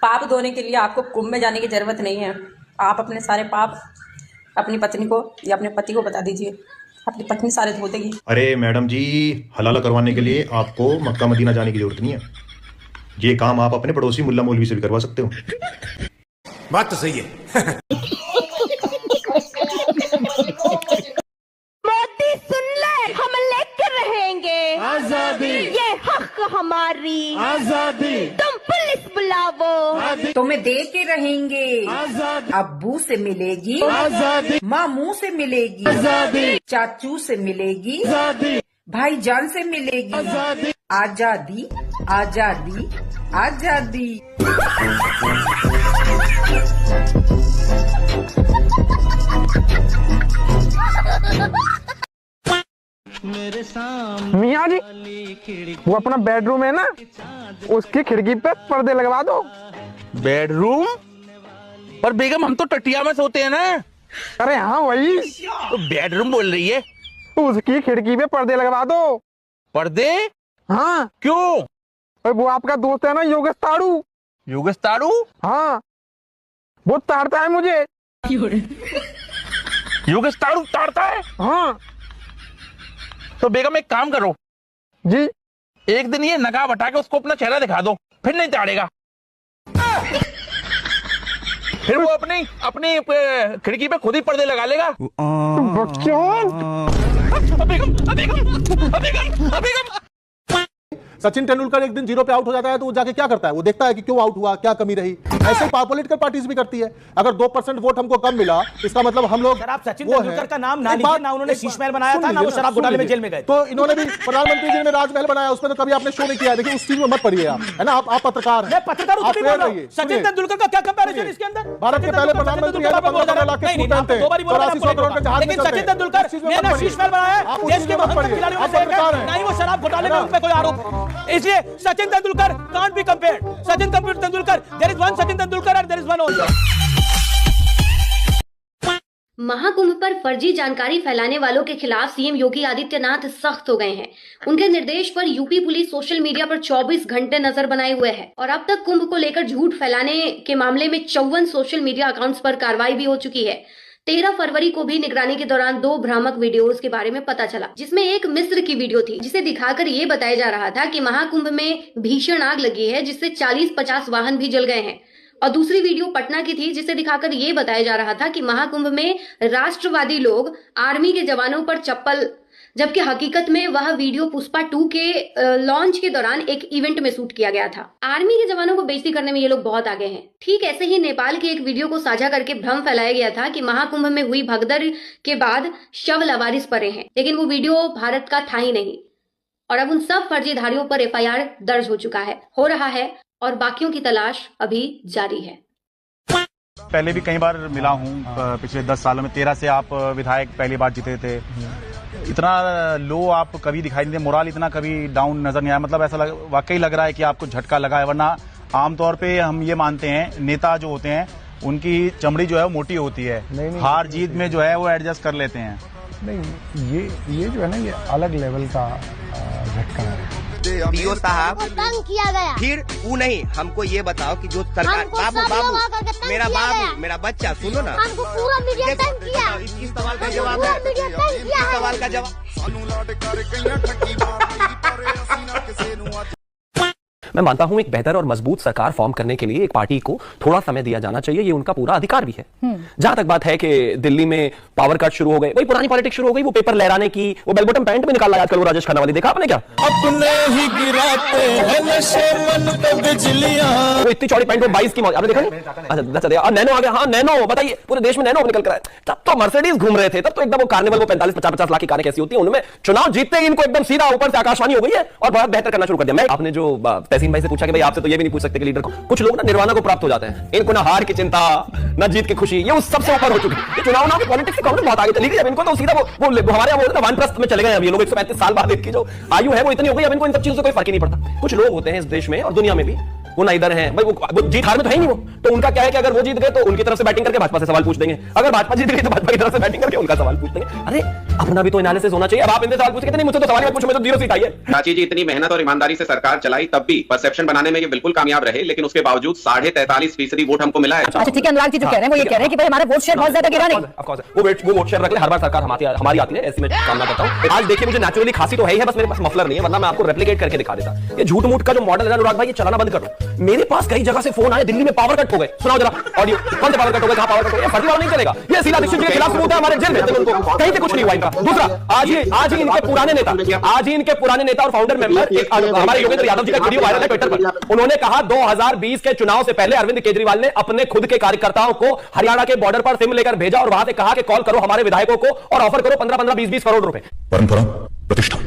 पाप धोने के लिए आपको कुंभ में जाने की जरूरत नहीं है। आप अपने सारे पाप अपनी पत्नी को या अपने पति को बता दीजिए, अपनी पत्नी सारे धो देगी। अरे मैडम जी, हलाला करवाने के लिए आपको मक्का मदीना जाने की जरूरत नहीं है। ये काम आप अपने पड़ोसी मुल्ला मौलवी से भी करवा सकते हो। बात तो सही है। मोदी सुन ले, हम लेकर रहेंगे आजादी, ये हक हमारी आजादी, तुम पुलिस बुलावो, तुम्हें दे के रहेंगे। आजादी, अब्बू से मिलेगी, आजादी, मामू से मिलेगी, आजादी, चाचू से मिलेगी, आजादी, भाईजान से मिलेगी। आजादी, आजादी, आजादी, आजादी। मियाँ जी, वो अपना बेडरूम है ना, उसकी खिड़की पे पर्दे लगवा दो। बेडरूम? पर बेगम हम तो टटिया में सोते हैं ना। अरे हाँ वही, तो बेडरूम बोल रही है? उसकी खिड़की पे पर्दे लगवा दो। पर्दे? हाँ। क्यों? और वो आपका दोस्त है ना योगेश ताड़ू। योगेश ताड़ू? हाँ, वो ताड़ता है मुझे। योगेश ताड़ू ताड़ता है? हाँ तो बेगम एक काम करो जी, एक दिन ये नकाब हटा के उसको अपना चेहरा दिखा दो, फिर नहीं ताड़ेगा। फिर वो अपनी अपनी खिड़की पे खुद ही पर्दे लगा लेगा। बेगम सचिन तेंदुलकर एक दिन 0 पे आउट हो जाता है तो वो जाके क्या करता है? वो देखता है कि क्यों आउट हुआ, क्या कमी रही। ऐसे ही पॉलिटिकल पार्टीज भी करती है। अगर 2% वोट हमको कम मिला, इसका मतलब हम लोग सचिन तेंदुलकर का नाम ना लीजिए, ना उन्होंने शीश महल बनाया था, ना वो शराब घोटाले में जेल में गए। तो इन्होंने भी प्रधानमंत्री जी ने राजमहल बनाया, उसमें तो कभी आपने शो नहीं किया। देखिए उस चीज में मत पड़िए आप, है ना। आप पत्रकार हैं, पत्रकार आप फेयर रहिए। सचिन तेंदुलकर का क्या कंपैरिजन इसके अंदर? भारत के पहले प्रधानमंत्री हैं, 15 लाख के सूट पहनते हैं, 8400 करोड़ के जहाज में लेकिन चलते सचिन हैं। तेंदुलकर ने ना शीश महल बनाया है, देश के महान खिलाड़ियों में से एक है, ना ही वो शराब घोटाले में उन पे कोई आरोप। इसलिए Sachin Tendulkar can't be compared. Sachin Tendulkar, there is one Sachin Tendulkar and there is one only. Mahakumbh पर फर्जी जानकारी फैलाने वालों के खिलाफ सीएम योगी आदित्यनाथ सख्त हो गए हैं। उनके निर्देश पर यूपी पुलिस सोशल मीडिया पर 24 घंटे नजर बनाए हुए है और अब तक कुंभ को लेकर झूठ फैलाने के मामले में 54 सोशल मीडिया अकाउंट्स पर कार्रवाई भी हो चुकी है। 13 फरवरी को भी निगरानी के दौरान 2 भ्रामक वीडियोस के बारे में पता चला, जिसमें एक मिस्र की वीडियो थी जिसे दिखाकर ये बताया जा रहा था कि महाकुंभ में भीषण आग लगी है जिससे 40-50 वाहन भी जल गए हैं, और दूसरी वीडियो पटना की थी जिसे दिखाकर ये बताया जा रहा था कि महाकुंभ में राष्ट्रवादी लोग आर्मी के जवानों पर चप्पल, जबकि हकीकत में वह वीडियो पुष्पा 2 के लॉन्च के दौरान एक इवेंट में शूट किया गया था। आर्मी के जवानों को बेइज्जती करने में ये लोग बहुत आगे हैं। ठीक ऐसे ही नेपाल की एक वीडियो को साझा करके भ्रम फैलाया गया था कि महाकुंभ में हुई भगदड़ के बाद शव लवारिस पड़े हैं, लेकिन वो वीडियो भारत का था ही नहीं और अब उन सब फर्जीधारियों पर एफआईआर दर्ज हो चुका है, हो रहा है और बाकियों की तलाश अभी जारी है। पहले भी कई बार मिला हूँ पिछले 10 सालों में। 13 से आप विधायक पहली बार जीते थे। इतना लो आप कभी दिखाई नहीं दे, मोराल इतना कभी डाउन नजर नहीं आया। मतलब ऐसा वाकई लग रहा है कि आपको झटका लगा है, वरना आमतौर पे हम ये मानते हैं नेता जो होते हैं उनकी चमड़ी जो है वो मोटी होती है। हार जीत में जो है वो एडजस्ट कर लेते हैं। नहीं, ये जो है ना, ये अलग लेवल का झटका है। पीओ साहब तंग किया गया। फिर वो नहीं, हमको ये बताओ कि जो सरकार, बाबू मेरा बच्चा सुनो ना, हमको पूरा मीडिया तंग किया। इस सवाल का जवाब है, इस सवाल का जवाब। मैं मानता हूं एक बेहतर और मजबूत सरकार फॉर्म करने के लिए एक पार्टी को थोड़ा समय दिया जाना चाहिए, ये उनका पूरा अधिकार भी है। जहां तक बात है कि दिल्ली में पावर कट शुरू हो गए, वही पुरानी पॉलिटिक्स शुरू हो गई, वो पेपर लहराने की, वो बेल बॉटम पैंट में निकाला आजकल वो राजेश खन्ना वाली, देखा आपने क्या? अपने ही गिराते हैं नशे मन पे बिजलियां। वो इतनी चौड़ी पैंट में 22 की, आपने देखा नहीं? अच्छा, नैनो आ गया। हाँ नैनो, बताइए पूरे देश में नैनो निकल कर आए। तब तो मर्सिडीज घूम रहे थे, तब तो एकदम वो कार्निवल, वो 45-50 लाख की कारें कैसी होती है, उनमें चुनाव जीतते ही इनको एकदम सीधा ऊपर से आकाशवाणी हो गई है और बहुत बेहतर करना शुरू कर दिया। मैं आपने जो तहसीन भाई से पूछा कि भाई आपसे तो ये भी नहीं पूछ सकते कि लीडर को, कुछ लोग ना निर्वाणा को प्राप्त हो जाते हैं, इनको ना हार की चिंता ना जीत की खुशी, ये उस सबसे ऊपर हो चुकी है। चुनाव ना पॉलिटिक्स कांग्रेस बहुत आगे चली गई, अब इनको तो सीधा वो हमारे यहाँ बोलते हैं वानप्रस्थ में चले गए। अब ये लोग 135 साल बाद इनकी जो आयु है वो इतनी हो गई, अब इनको इन सब चीजों से कोई फर्क ही नहीं पड़ता। कुछ लोग होते हैं इस देश में और दुनिया में भी, वो ना इधर है भाई, वो जीत हार में तो है ही नहीं, वो तो उनका क्या है कि अगर वो जीत गए तो उनकी तरफ से बैटिंग करके भाजपा से सवाल पूछ देंगे, अगर भाजपा जीत गई तो भाजपा की तरफ से बैटिंग करके उनका सवाल पूछ देंगे। अरे अपना भी तो एनालिसिस होना चाहिए। अब आप इनसे सवाल पूछ के नहीं, मुझसे तो सवाल ही मत पूछो, मैं तो 0 सीट आई है। चाची जी इतनी मेहनत और ईमानदारी से सरकार चलाई, तब भी परसेप्शन बनाने में ये बिल्कुल कामयाब रहे, लेकिन उसके बावजूद 43.5% वोट हमको मिला है। अच्छा ठीक है, अनुराग जी जो कह रहे हैं वो ये कह रहे हैं कि भाई हमारा वोट शेयर बहुत ज्यादा गिरा नहीं। वो वोट शेयर रख ले, हर बार सरकार हमारी आती है, ऐसी मैं कामना करता हूं। आज देखिए मुझे नेचुरली खांसी तो है ही है, बस मेरे पास मफलर नहीं है, वरना मैं आपको रेप्लिकेट करके दिखा देता। ये झूठ मूठ का जो मॉडल है अनुराग भाई, ये चलाना बंद कर दो। मेरे पास कई जगह से फोन आए, दिल्ली में पावर कट हो गए, सुनाओ जरा ऑडियो, कौन से पावर कट हो गए, कहां पावर कट हो गए, फर्जीवाड़ा नहीं चलेगा। ये शीला दीक्षित जी के खिलाफ सबूत है, हमारे जेल में उनको कहीं से कुछ नहीं हुआ इनका। दूसरा, आज ही इनके पुराने नेता और फाउंडर मेंबर हमारे योगेंद्र यादव जी का वीडियो वायरल है ट्विटर पर। उन्होंने कहा 2020 के चुनाव से पहले अरविंद केजरीवाल ने अपने खुद के कार्यकर्ताओं को हरियाणा के बॉर्डर पर सिम लेकर भेजा और वहां से कहा कि कॉल करो हमारे विधायकों को और ऑफर करो 15-15, 20-20 करोड़ रुपए। परंपरा, प्रतिष्ठा,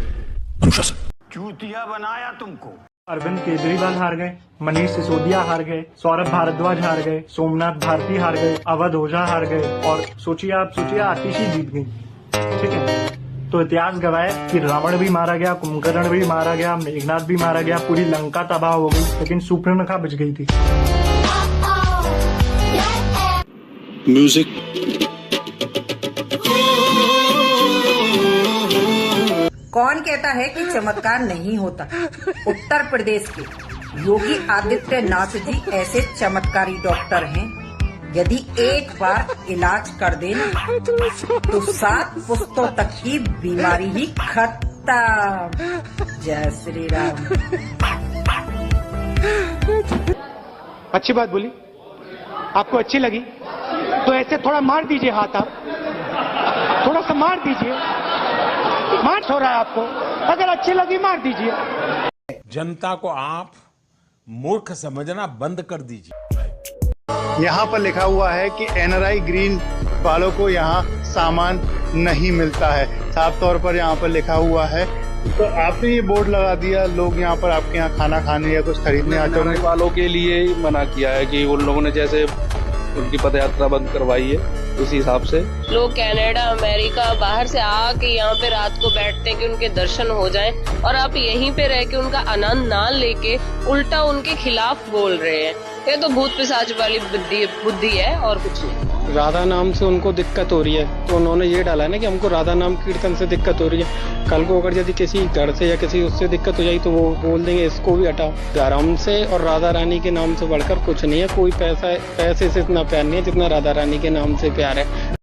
अनुशासन। चूतिया बनाया तुमको। अरविंद केजरीवाल हार गए, मनीष सिसोदिया हार गए, सौरभ भारद्वाज हार गए, सोमनाथ भारती हार गए, अवध ओझा हार गए और सोचिए आतिशी जीत गई। ठीक है, तो इतिहास गवाए कि रावण भी मारा गया, कुंभकर्ण भी मारा गया, मेघनाथ भी मारा गया, पूरी लंका तबाह हो गई, लेकिन सुपर्णखा बच गई थी। म्यूजिक। कौन कहता है कि चमत्कार नहीं होता? उत्तर प्रदेश के योगी आदित्यनाथ जी ऐसे चमत्कारी डॉक्टर हैं, यदि एक बार इलाज कर देना तो 7 पुश्तों तक की बीमारी ही खत्म। जय श्री राम। अच्छी बात बोली, आपको अच्छी लगी तो ऐसे थोड़ा मार दीजिए हाथ, आप थोड़ा सा मार दीजिए, मार हो रहा है आपको, अगर अच्छी लगी मार दीजिए। जनता को आप मूर्ख समझना बंद कर दीजिए। यहाँ पर लिखा हुआ है कि एनआरआई ग्रीन वालों को यहाँ सामान नहीं मिलता है, साफ तौर पर यहाँ पर लिखा हुआ है। तो आपने ये बोर्ड लगा दिया, लोग यहाँ पर आपके यहाँ खाना खाने या कुछ खरीदने आते हैं वालों के लिए मना किया है कि उन लोगों ने जैसे उनकी पदयात्रा बंद करवाई है उसी हिसाब से लोग कनाडा, अमेरिका बाहर से आके यहाँ पे रात को बैठते हैं कि उनके दर्शन हो जाएं, और आप यहीं पे रह के उनका आनंद ना लेके उल्टा उनके खिलाफ बोल रहे हैं। ये तो भूत पिशाच वाली बुद्धि है और कुछ नहीं। राधा नाम से उनको दिक्कत हो रही है, तो उन्होंने ये डाला है ना कि हमको राधा नाम कीर्तन से दिक्कत हो रही है। कल को अगर यदि किसी घर से या किसी उससे दिक्कत हो जाए तो वो बोल देंगे इसको भी हटाओ। धर्म से और राधा रानी के नाम से बढ़कर कुछ नहीं है। कोई पैसे से इतना प्यार नहीं है जितना राधा रानी के नाम से प्यार है।